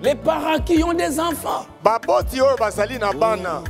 Les parents qui ont des enfants. baboti oyo bazali na bana.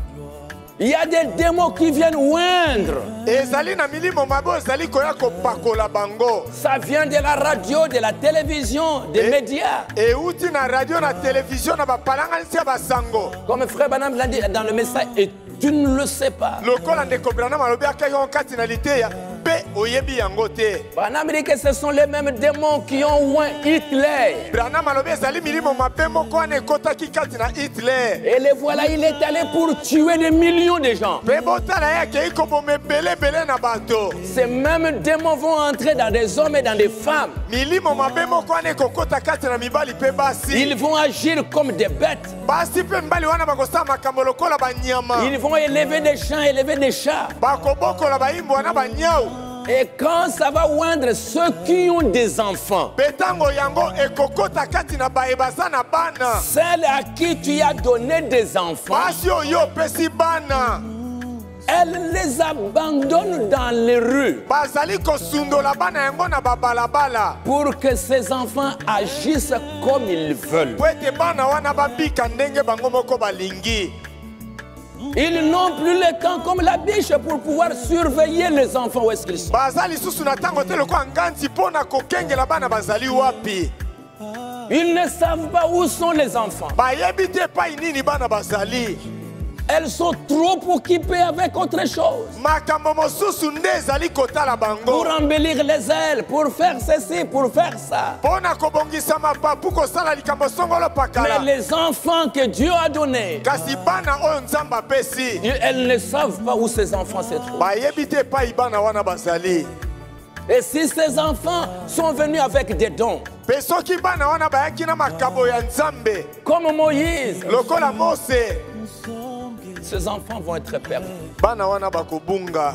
Il y a des démons qui viennent oindre. Ezali na milimo mabe ezali koya kopakola bango. Ça vient de la radio, de la télévision, des médias. Euti na radio na télévision na bapalanganisi ya basango. Comme frère Branham l'a dit dans le message, et tu ne le sais pas. Lokola ndeko Branham alobi akayo kati na liteya pe oyebi yango te. Branham dit que ce sont les mêmes démons qui ont oint Hitler. Branham alobi ezali milimo mabe moko wana ekotaki kati na Hitler. Et le voilà, il est allé pour tuer des millions de gens. Pe botala ye akei koboma ebele na bato. Ces mêmes démons vont entrer dans des hommes et dans des femmes. Milimo mabe moko wana ekokota kati na mibali pe basi. Ils vont agir comme des bêtes. Basi pe mibali wana bakosala makambo lokola banyama. Ils vont élever des chiens, élever des chats. Bakobokola bayimbo wana banyau. Et quand ça va oindre ceux qui ont des enfants, Betango yango ekokota kati na baebasa na bana. celles à qui tu as donné des enfants, Basi oyo pesi bana. elles les abandonnent dans les rues Bazali kosundola bana yango na babalabala. pour que ces enfants agissent comme ils veulent. Po ete bana wana babika ndenge bango moko balingi. Ils n'ont plus le temps comme la biche pour pouvoir surveiller les enfants où est-ce qu'ils sont. Bazali susu na tango te lokola nganzi pona kokengela bana bazali wapi. Ils ne savent pas où sont les enfants. Bayebi te pa inini bana bazali. Elles sont trop occupées avec autre chose. Makambo mosusu nde ezali kotala bango. Pour embellir les ailes, pour faire ceci, pour faire ça. Pona kobongisa mapapu kosala likambo songolo pakala. Mais les enfants que Dieu a donnés, Kasi bana oyo nzambe apesi. elles ne savent pas où ces enfants se trouvent. Bayebi te pa ibana wana bazali. Et si ces enfants sont venus avec des dons, Pe soki bana wana bayaki na makabo ya nzambe. comme Moïse, Lokola Mose. ces enfants vont être perdus. Bana wana bakobunga.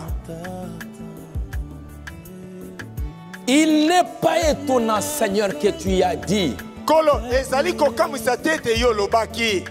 Il n'est pas étonnant, Seigneur, que tu as dit Kolo ezali kokamwisa te ete yo lobaki.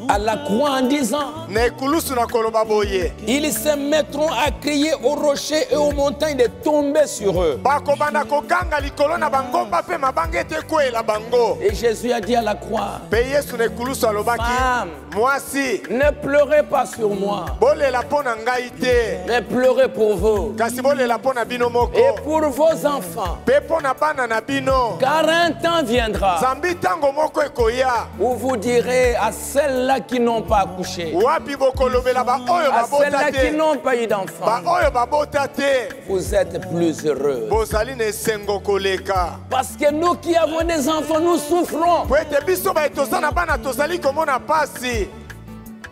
à la croix en disant, Na ekulusu na koloba boye. ils se mettront à crier aux rochers et aux montagnes de tomber sur eux. Bakobanda koganga likolo na bangomba pe mabanga ete kwela bango. Et Jésus a dit à la croix, Pe Yesu na ekulusu alobaki. Femme, Mwasi, ne pleurez pas sur moi, bolela pona ngai te. mais pleurez pour vous Kasi bolela pona bino moko. et pour vos enfants. Pe pona bana na bino. Car un temps viendra Zambi tango moko ekoya. où vous direz à celles-là qui n'ont pas accouché, Wapi bokolobela ba oyo à babota celles-là qui te. n'ont pas eu Ba d'enfants, oyo babota te. vous êtes plus heureux. Bozali na esengo koleka. Parce que nous qui avons des enfants, nous souffrons. Po ete biso ba etosa na bana tozali komona pasi.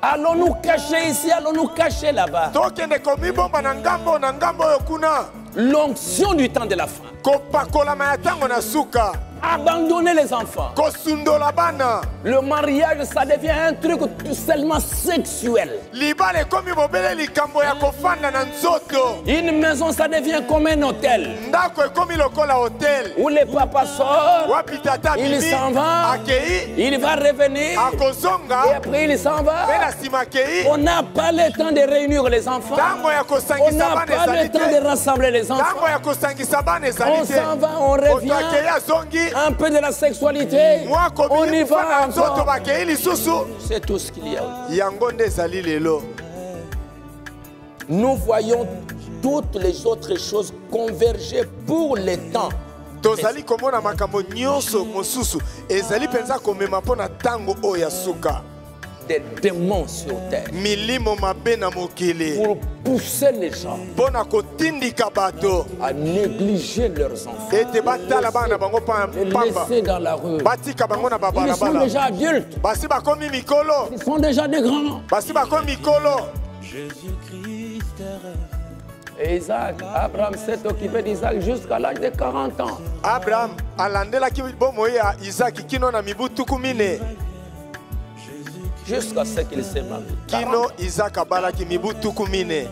Allons nous cacher ici, allons nous cacher là-bas. Tokende komibomba na ngambo oyo kuna. L'onction du temps de la fin. Kopakolama ya tango na suka. Abandonner les enfants. Kosundola bana. Le mariage, ça devient un truc tout seulement sexuel. Libala ekomi bobele likambo ya kofanda na nzoto. Une maison, ça devient comme un hôtel. Ndako ekomi lokola hotel. Où le papa sort, Wapi tata il bibi s'en va, akei il va revenir, akozonga et après il s'en va. pe na nsima akei. On n'a pas le temps de réunir les enfants. Tango ya On kosangisa n'a bana pas le ezali temps te. de rassembler les Tango enfants. ya kosangisa bana On ezali te. s'en va, on Moto revient. akei azongi. Un peu de la sexualité. Mwa On komi y kufa na va nzoto encore. bakei lisusu. C'est tout ce qu'il y a. Yango nde ezali lelo. Nous voyons toutes les autres choses converger pour le temps. Tozali komona makambo nyonso mosusu ezali penza komema mpona tango oyo ya suka. Des démons sur terre. Milimo mabe na mokili. Pour pousser les gens Mpona kotindika bato. à négliger leurs enfants. Ete batala bana bango Les pamba. laisser dans la rue. Batika bango na Ils sont babalabala. déjà adultes. Basi bakomi mikolo. Ils sont déjà des grands. Basi bakomi mikolo. Et Isaac, Abraham s'est occupé d'Isaac jusqu'à l'âge de 40 ans. Abraham alandelaki bomo ya Isaac kino na mibu tuku mine. Jusqu'à ce qu'il se marie. Kino Isaac abalaki mibu tuku mine.